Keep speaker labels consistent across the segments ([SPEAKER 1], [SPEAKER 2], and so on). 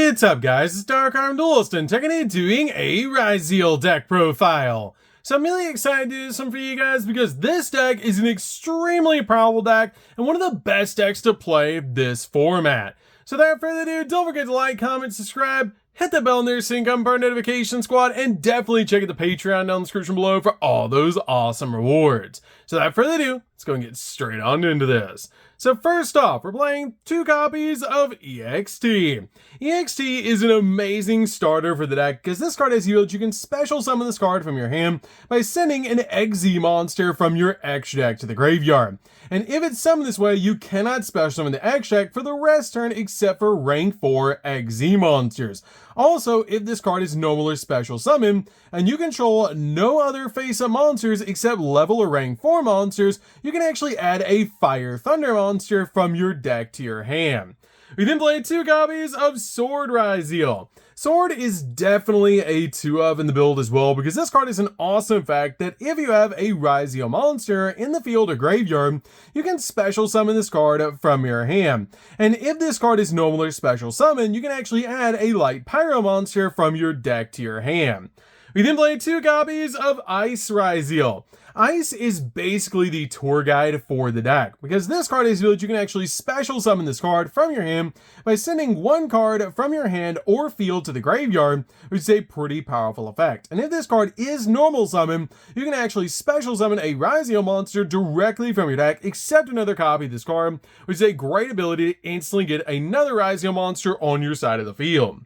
[SPEAKER 1] What's up guys, it's DarkArmedDuelist and today doing a Ryzeal deck profile. So I'm really excited to do this one for you guys because this deck is an extremely powerful deck and one of the best decks to play this format. So without further ado, don't forget to like, comment, subscribe, hit the bell there so you can become part of the notification squad, and definitely check out the Patreon down in the description below for all those awesome rewards. So without further ado, let's go and get straight on into this. So first off, we're playing 2 copies of EXT. EXT is an amazing starter for the deck because this card has you can special summon this card from your hand by sending an XZ monster from your extra deck to the graveyard. And if it's summoned this way, you cannot special summon the extra deck for the rest turn except for rank 4 XZ monsters. Also, if this card is normal or special summon, and you control no other face-up monsters except level or rank 4 monsters, you can actually add a Fire Thunder monster from your deck to your hand. We then played 2 copies of Sword Ryzeal. Sword is definitely a 2-of in the build as well because this card is an awesome fact that if you have a Ryzeal monster in the field or graveyard, you can special summon this card from your hand. And if this card is normal or special summon, you can actually add a Light Pyro monster from your deck to your hand. We then played 2 copies of Ice Ryzeal. Ice is basically the tour guide for the deck, because this card is that you can actually special summon this card from your hand by sending 1 card from your hand or field to the graveyard, which is a pretty powerful effect. And if this card is normal summon, you can actually special summon a Ryzeal monster directly from your deck, except another copy of this card, which is a great ability to instantly get another Ryzeal monster on your side of the field.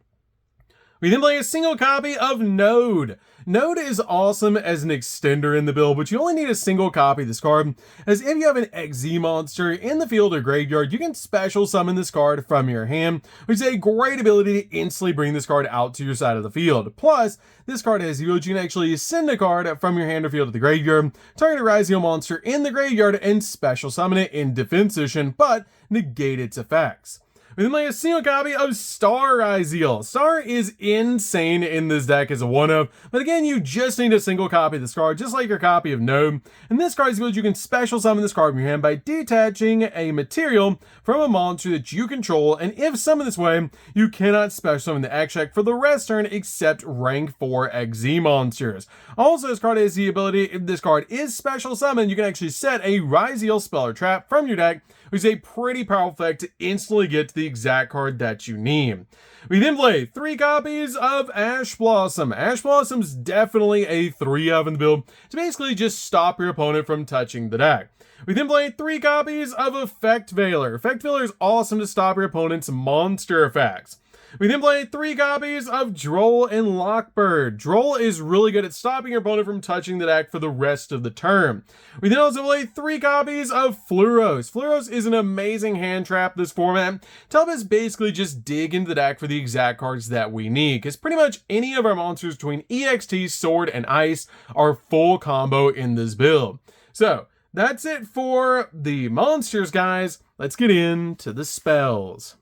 [SPEAKER 1] We then play a single copy of Node. Node is awesome as an extender in the build, but you only need a single copy of this card, as if you have an XZ monster in the field or graveyard, you can special summon this card from your hand, which is a great ability to instantly bring this card out to your side of the field. Plus, this card has you can actually send a card from your hand or field to the graveyard, target a Ryzeal monster in the graveyard, and special summon it in defense position, but negate its effects. We then play a single copy of Star Ryzeal. Star is insane in this deck as a 1-of, but again, you just need a single copy of this card, just like your copy of Node. And this card is good. You can special summon this card from your hand by detaching a material from a monster that you control, and if summoned this way, you cannot special summon the X check for the rest turn except rank 4 XZ monsters. Also, this card has the ability, if this card is special summoned, you can actually set a Ryzeal spell or trap from your deck, which is a pretty powerful effect to instantly get to the exact card that you need. We then play 3 copies of Ash Blossom. Ash Blossom's definitely a 3-of in the build to basically just stop your opponent from touching the deck. We then play 3 copies of Effect Veiler. Effect Veiler is awesome to stop your opponent's monster effects. We then play 3 copies of Droll and Lockbird. Droll is really good at stopping your opponent from touching the deck for the rest of the turn. We then also play 3 copies of Fluros. Fluros is an amazing hand trap this format to help us basically just dig into the deck for the exact cards that we need, because pretty much any of our monsters between EXT, Sword, and Ice are full combo in this build. So that's it for the monsters, guys. Let's get into the spells.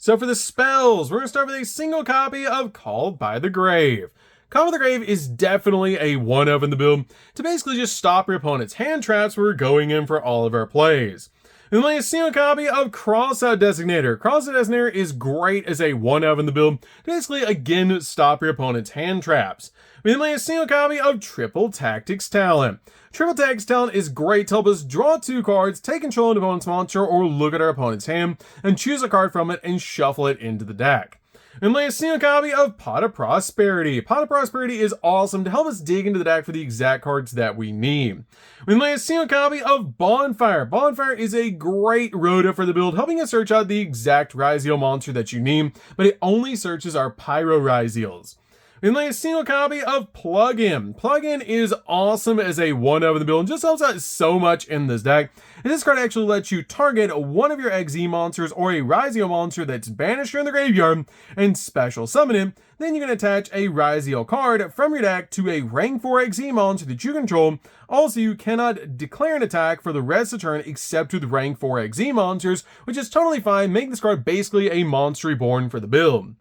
[SPEAKER 1] So for the spells, we're going to start with a single copy of Called by the Grave. Called by the Grave is definitely a 1-of in the build to basically just stop your opponent's hand traps when we're going in for all of our plays. We play a single copy of Crossout Designator. Crossout Designator is great as a 1-of in the build to basically again stop your opponent's hand traps. We then play a single copy of Triple Tactics Talent. Triple Tactics Talent is great to help us draw 2 cards, take control of an opponent's monster, or look at our opponent's hand, and choose a card from it and shuffle it into the deck. And play a single copy of Pot of Prosperity. Pot of Prosperity is awesome to help us dig into the deck for the exact cards that we need. We play a single copy of Bonfire. Bonfire is a great rota for the build, helping us search out the exact Ryzeal monster that you need, but it only searches our Pyro Ryzeals. We play a single copy of Plug-in. Plug-in is awesome as a 1-of in the build and just helps out so much in this deck. And this card actually lets you target one of your XZ monsters or a Ryzeal monster that's banished from the graveyard and special summon it. Then you can attach a Ryzeal card from your deck to a rank 4 XZ monster that you control. Also, you cannot declare an attack for the rest of the turn except with rank 4 XZ monsters, which is totally fine, making this card basically a monster reborn for the build.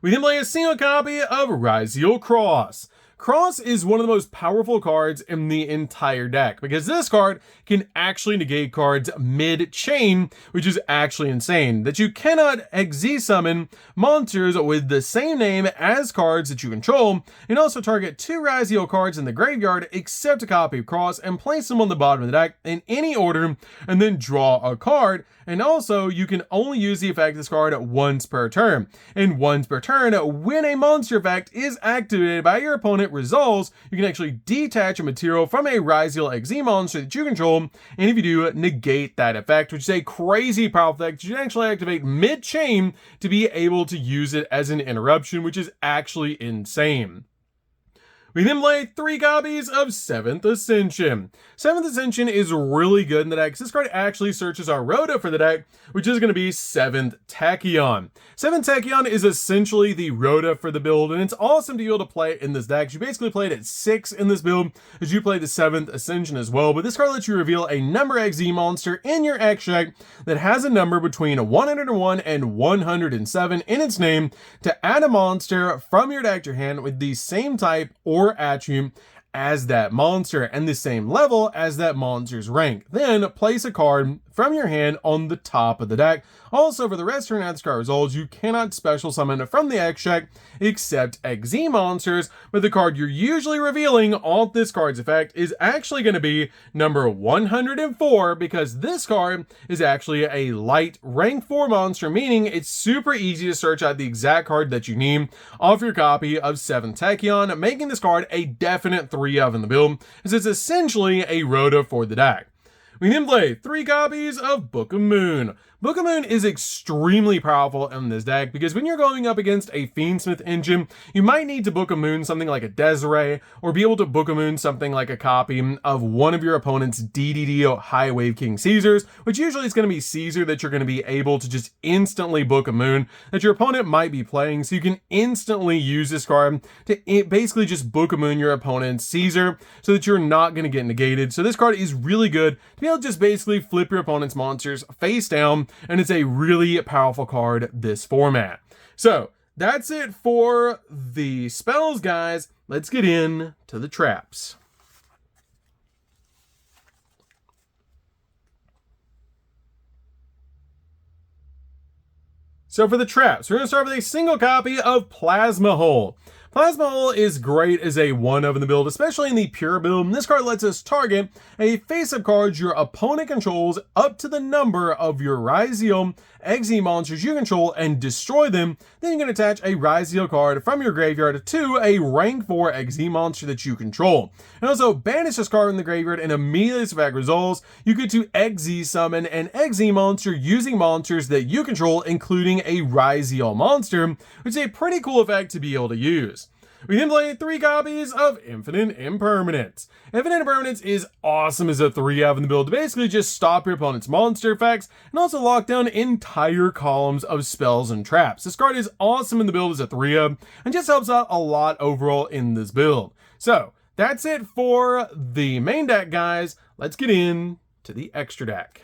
[SPEAKER 1] We then play a single copy of Ryzeal Cross. Cross is one of the most powerful cards in the entire deck because this card can actually negate cards mid-chain, which is actually insane. That you cannot Exy summon monsters with the same name as cards that you control, and also target 2 Ryzeal cards in the graveyard except a copy of Cross and place them on the bottom of the deck in any order and then draw a card. And also, you can only use the effect of this card once per turn. And once per turn, when a monster effect is activated by your opponent resolves, you can actually detach a material from a Ryzeal XZ monster that you control, and if you do, negate that effect, which is a crazy powerful effect. You can actually activate mid-chain to be able to use it as an interruption, which is actually insane. We then play 3 copies of 7th Ascension. 7th Ascension is really good in the deck because this card actually searches our Rhoda for the deck, which is going to be 7th Tachyon. 7th Tachyon is essentially the Rhoda for the build, and it's awesome to be able to play it in this deck. You basically played at 6 in this build as you play the 7th Ascension as well, but this card lets you reveal a number XZ monster in your extract that has a number between 101 and 107 in its name to add a monster from your deck to your hand with the same type or attribute as that monster and the same level as that monster's rank. Then place a card from your hand on the top of the deck. Also, for the rest of your this card resolves, you cannot special summon from the extract except XZ monsters, but the card you're usually revealing off this card's effect is actually going to be number 104 because this card is actually a light rank 4 monster, meaning it's super easy to search out the exact card that you need off your copy of 7th Tachyon, making this card a definite 3 of in the build, as it's essentially a Rhoda for the deck. We then play 3 copies of Book of Moon. Book of Moon is extremely powerful in this deck because when you're going up against a Fiendsmith engine, you might need to Book of Moon something like a Desiree, or be able to Book of Moon something like a copy of one of your opponent's DDD High Wave King Caesars, which usually is going to be Caesar that you're going to be able to just instantly Book of Moon that your opponent might be playing, so you can instantly use this card to basically just Book of Moon your opponent's Caesar so that you're not going to get negated. So this card is really good to be able to just basically flip your opponent's monsters face down, and it's a really powerful card this format. So that's it for the spells, guys. Let's get in to the traps. So for the traps, we're going to start with a single copy of Plasma Hole. Plasma Hole is great as a 1-of in the build, especially in the pure build. And this card lets us target a face-up card your opponent controls up to the number of your Ryzeal XZ monsters you control and destroy them. Then you can attach a Ryzeal card from your graveyard to a rank 4 XZ monster that you control. And also banish this card in the graveyard, and immediately as effect resolves, you get to XZ summon an XZ monster using monsters that you control, including a Ryzeal monster, which is a pretty cool effect to be able to use. We then play 3 copies of Infinite Impermanence. Infinite Impermanence is awesome as a 3-of in the build to basically just stop your opponent's monster effects and also lock down entire columns of spells and traps. This card is awesome in the build as a 3-of and just helps out a lot overall in this build. So that's it for the main deck, guys. Let's get in to the extra deck.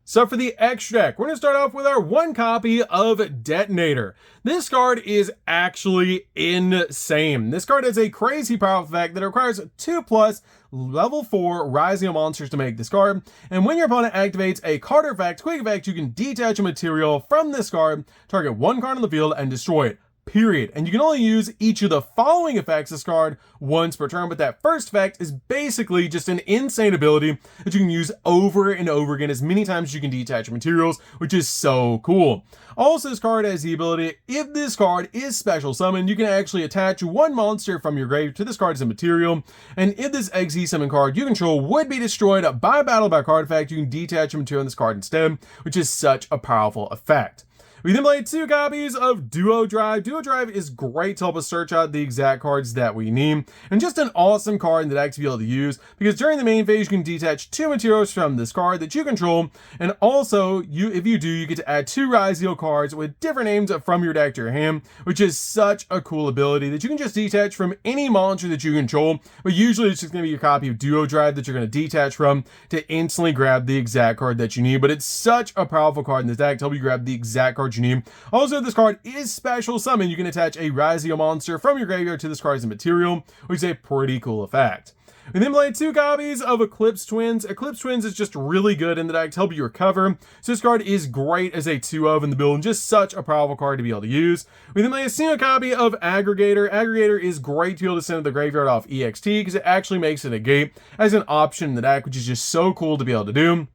[SPEAKER 1] So for the extra deck, we're going to start off with our 1 copy of Detonator. This card is actually insane. This card has a crazy powerful effect that requires 2+ level 4 Ryzeal monsters to make this card. And when your opponent activates a card or effect, quick effect, you can detach a material from this card, target 1 card on the field, and destroy it. Period. And you can only use each of the following effects this card once per turn, but that first effect is basically just an insane ability that you can use over and over again as many times as you can detach materials, which is so cool. Also, this card has the ability, if this card is special summoned, you can actually attach 1 monster from your grave to this card as a material, and if this XZ summon card you control would be destroyed by battle by card effect, you can detach a material on this card instead, which is such a powerful effect. We then played 2 copies of Duo Drive. Duo Drive is great to help us search out the exact cards that we need, and just an awesome card in the deck to be able to use, because during the main phase you can detach 2 materials from this card that you control, and also, if you do, you get to add 2 Ryzeal cards with different names from your deck to your hand, which is such a cool ability that you can just detach from any monster that you control, but usually it's just going to be your copy of Duo Drive that you're going to detach from to instantly grab the exact card that you need. But it's such a powerful card in this deck to help you grab the exact card cards you need. Also, this card is special summon. You can attach a Ryzeal monster from your graveyard to this card as a material, which is a pretty cool effect. We then played 2 copies of Eclipse Twins. Eclipse Twins is just really good in the deck to help you recover. So this card is great as a 2-of in the build and just such a powerful card to be able to use. We then played a single copy of Aggregator. Aggregator is great to be able to send to the graveyard off EXT because it actually makes it a gate as an option in the deck, which is just so cool to be able to do.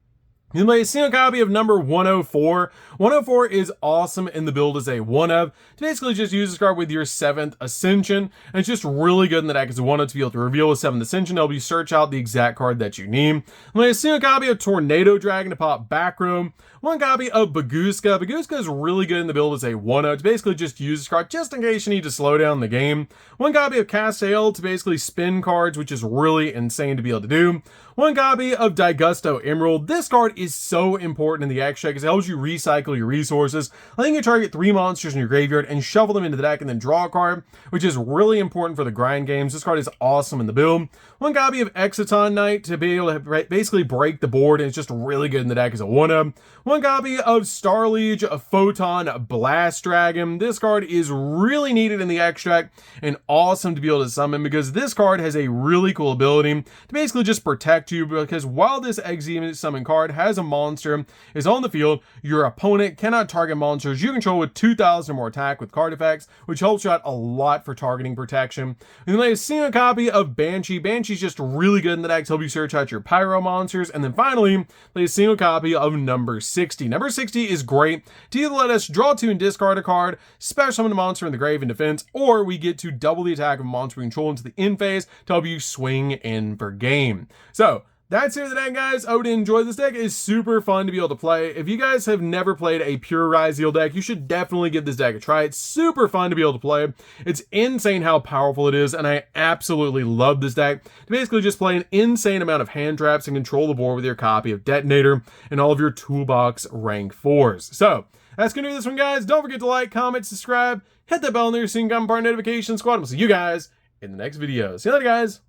[SPEAKER 1] You can play a single copy of number 104. 104 is awesome in the build as a 1-of. To basically just use this card with your 7th Ascension. And it's just really good in the deck as a 1-of to be able to reveal a 7th Ascension to help you search out the exact card that you need. Play a single copy of Tornado Dragon to pop back room. 1 copy of Baguska. Baguska is really good in the build as a 1-of to basically just use this card just in case you need to slow down the game. 1 copy of Castiel to basically spin cards, which is really insane to be able to do. 1 copy of Daigusto Emerald. This card is so important in the extra because it helps you recycle your resources, letting you target 3 monsters in your graveyard and shuffle them into the deck and then draw a card, which is really important for the grind games. This card is awesome in the build. 1 copy of Exciton Knight to be able to basically break the board, and it's just really good in the deck as a 1-of. 1 copy of Starliege, a Photon Blast Dragon. This card is really needed in the extract and awesome to be able to summon because this card has a really cool ability to basically just protect you, because while this Exile summon card has a monster is on the field, your opponent cannot target monsters you control with 2,000 or more attack with card effects, which helps you out a lot for targeting protection. And then play a single copy of Banshee. Banshee's just really good in the deck to help you search out your Pyro monsters. And then finally, play a single copy of number 60. Number 60 is great to either let us draw 2 and discard a card, special summon a monster in the grave in defense, or we get to double the attack of a monster we control into the end phase to help you swing in for game. So that's it for the deck, guys. I would enjoy this deck. It's super fun to be able to play. If you guys have never played a pure Ryzeal deck, you should definitely give this deck a try. It's super fun to be able to play. It's insane how powerful it is, and I absolutely love this deck to basically just play an insane amount of hand traps and control the board with your copy of Detonator and all of your toolbox rank 4s. So that's gonna do this one, guys. Don't forget to like, comment, subscribe, hit that bell in there so you can become part of the notification squad. We'll see you guys in the next video. See you later, guys.